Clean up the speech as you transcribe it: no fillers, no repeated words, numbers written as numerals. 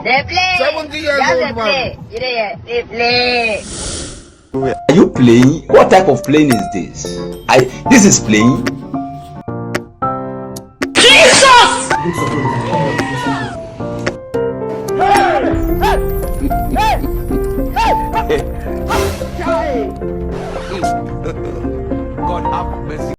They play. 70 years Just old they man. play. They play. Are you playing? What type of playing is this? This is playing. God have mercy.